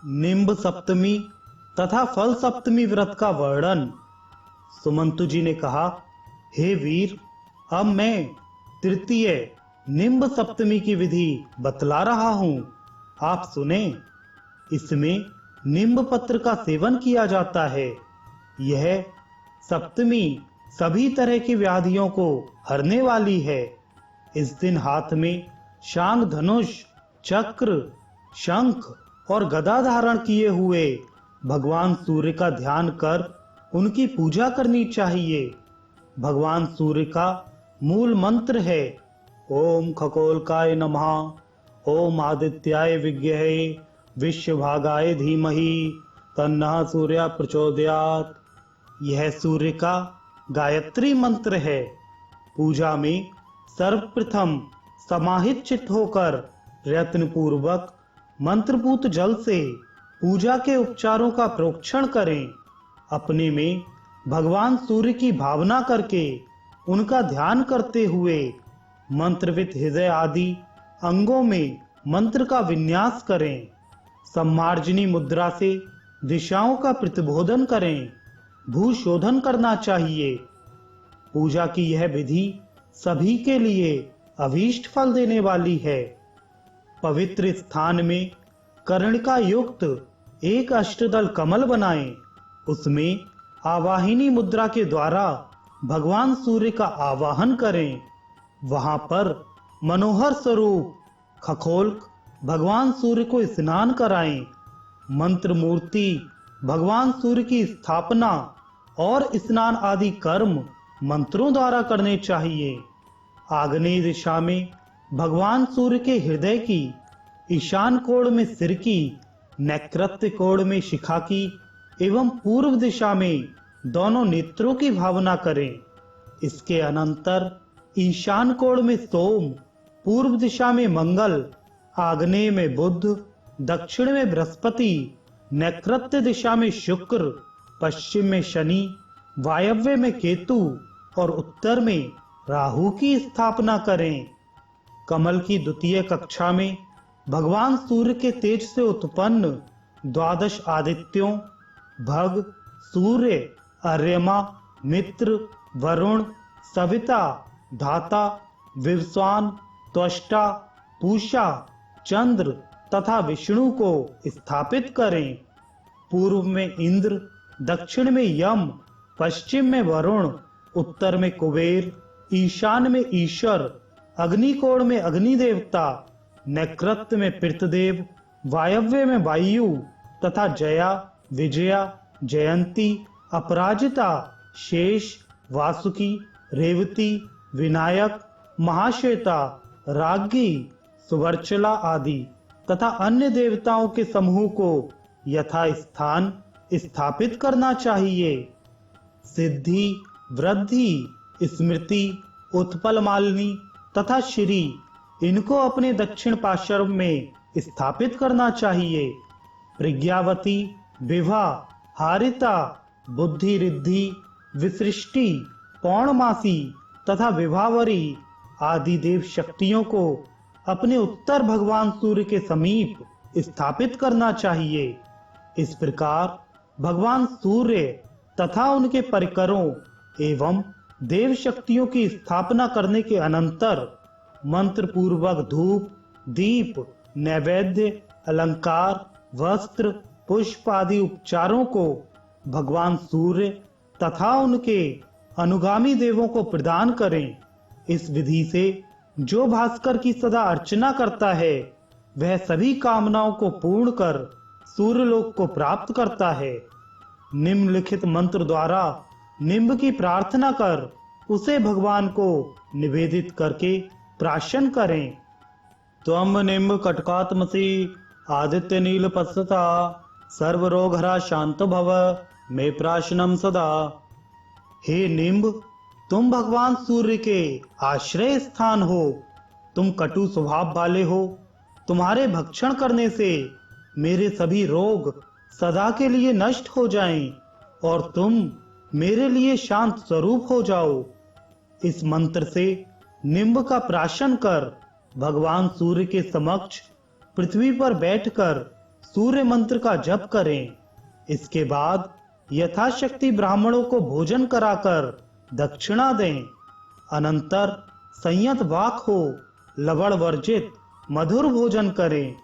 निम्ब सप्तमी तथा फल सप्तमी व्रत का वर्णन। सुमंतु जी ने कहा, हे वीर, अब मैं तृतीय निम्ब सप्तमी की विधि बतला रहा हूं, आप सुने। इसमें निम्ब पत्र का सेवन किया जाता है। यह सप्तमी सभी तरह की व्याधियों को हरने वाली है। इस दिन हाथ में शांग धनुष, चक्र, शंख और गदा धारण किए हुए भगवान सूर्य का ध्यान कर उनकी पूजा करनी चाहिए। भगवान सूर्य का मूल मंत्र है ओम खगोलकाय नमः, ओम आदित्याय विद्महे विश्वभागाय धीमहि तन्नः सूर्य प्रचोदयात्। यह सूर्य का गायत्री मंत्र है। पूजा में सर्वप्रथम समाहित चित्त होकर प्रयत्न पूर्वक मंत्रपूत जल से पूजा के उपचारों का प्रोक्षण करें। अपने में भगवान सूर्य की भावना करके उनका ध्यान करते हुए मंत्रवित हृदय आदि अंगों में मंत्र का विन्यास करें। सम्मार्जनी मुद्रा से दिशाओं का प्रतिबोधन करें। भूशोधन करना चाहिए। पूजा की यह विधि सभी के लिए अभीष्ट फल देने वाली है। पवित्र स्थान में कर्णिका युक्त एक अष्टदल कमल बनाएं। उसमें आवाहिनी मुद्रा के द्वारा भगवान सूर्य का आवाहन करें। वहां पर मनोहर स्वरूप खगोलक भगवान सूर्य को स्नान कराएं। मंत्र मूर्ति भगवान सूर्य की स्थापना और स्नान आदि कर्म मंत्रों द्वारा करने चाहिए। आग्नेय दिशा में भगवान सूर्य के हृदय की, ईशान कोण में सिर की, नैऋत्य कोण में शिखा की एवं पूर्व दिशा में दोनों नेत्रों की भावना करें। इसके अनंतर ईशान कोण में सोम, पूर्व दिशा में मंगल, आग्नेय में बुध, दक्षिण में बृहस्पति, नैऋत्य दिशा में शुक्र, पश्चिम में शनि, वायव्य में केतु और उत्तर में राहु की स्थापना करें। कमल की द्वितीय कक्षा में भगवान सूर्य के तेज से उत्पन्न द्वादश आदित्यों भग, सूर्य, अर्यमा, मित्र, वरुण, सविता, धाता, विवस्वान, त्वष्टा, पूषा, चंद्र तथा विष्णु को स्थापित करें। पूर्व में इंद्र, दक्षिण में यम, पश्चिम में वरुण, उत्तर में कुबेर, ईशान में ईश्वर, अग्निकोण में अग्नि देवता, नैऋत्य में पृथ्वीदेव, वायव्य में वायु तथा जया, विजया, जयंती, अपराजिता, शेष, वासुकी, रेवती, विनायक, महाश्वेता, राज्ञी, सुवर्चला आदि तथा अन्य देवताओं के समूह को यथा स्थान स्थापित करना चाहिए। सिद्धि, वृद्धि, स्मृति, उत्पल मालिनी तथा श्री इनको अपने दक्षिण पार्श्व में स्थापित करना चाहिए। प्रज्ञावती, विभा, हारिता, बुद्धि रिद्धि, विसृष्टि, पौर्णमासी तथा विभावरी आदि देव शक्तियों को अपने उत्तर भगवान सूर्य के समीप स्थापित करना चाहिए। इस प्रकार भगवान सूर्य तथा उनके परिकरों एवं देव शक्तियों की स्थापना करने के अनंतर मंत्र पूर्वक धूप, दीप, नैवेद्य, अलंकार, वस्त्र, पुष्प आदि उपचारों को भगवान सूर्य तथा उनके अनुगामी देवों को प्रदान करें। इस विधि से जो भास्कर की सदा अर्चना करता है वह सभी कामनाओं को पूर्ण कर सूर्यलोक को प्राप्त करता है। निम्नलिखित मंत्र द्वारा निम्ब की प्रार्थना कर उसे भगवान को निवेदित करके प्राशन करें। त्वम निम्ब कटकात्मसि आदित्य नील पश्यता सर्वरोगहरा शांत भव मे प्राशनम सदा। हे निम्ब, तुम भगवान सूर्य के आश्रय स्थान हो। तुम कटु स्वभाव वाले हो। तुम्हारे भक्षण करने से मेरे सभी रोग सदा के लिए नष्ट हो जाएं और तुम मेरे लिए शांत स्वरूप हो जाओ। इस मंत्र से निम्ब का प्राशन कर भगवान सूर्य के समक्ष पृथ्वी पर बैठकर सूर्य मंत्र का जप करें। इसके बाद यथाशक्ति ब्राह्मणों को भोजन कराकर दक्षिणा दें। अनंतर संयत वाक हो लवण वर्जित मधुर भोजन करें।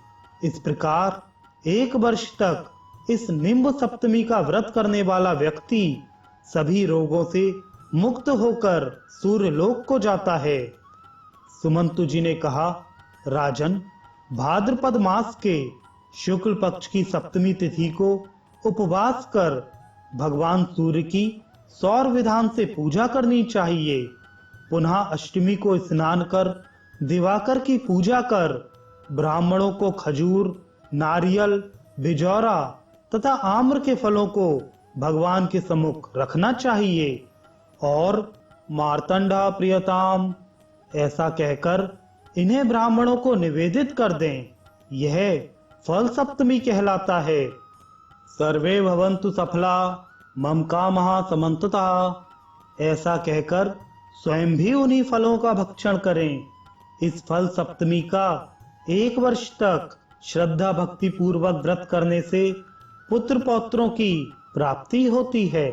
इस प्रकार 1 वर्ष तक इस निम्ब सप्तमी का व्रत करने वाला व्यक्ति सभी रोगों से मुक्त होकर सूर्यलोक को जाता है। सुमंतु जी ने कहा, राजन, भाद्रपद मास के शुक्ल पक्ष की सप्तमी तिथि को उपवास कर भगवान सूर्य की सौर विधान से पूजा करनी चाहिए। पुनः अष्टमी को स्नान कर दिवाकर की पूजा कर ब्राह्मणों को खजूर, नारियल, बिजौरा तथा आम्र के फलों को भगवान के सम्मुख रखना चाहिए और मार्तंडा प्रियताम ऐसा कहकर इन्हें ब्राह्मणों को निवेदित कर दें। यह फल सप्तमी कहलाता है। सर्वे भवन्तु सफला मम कामः समन्ततः ऐसा कहकर स्वयं भी उन्हीं फलों का भक्षण करें। इस फल सप्तमी का 1 वर्ष तक श्रद्धा भक्ति पूर्वक व्रत करने से पुत्र पौत्रों की प्राप्ति होती है।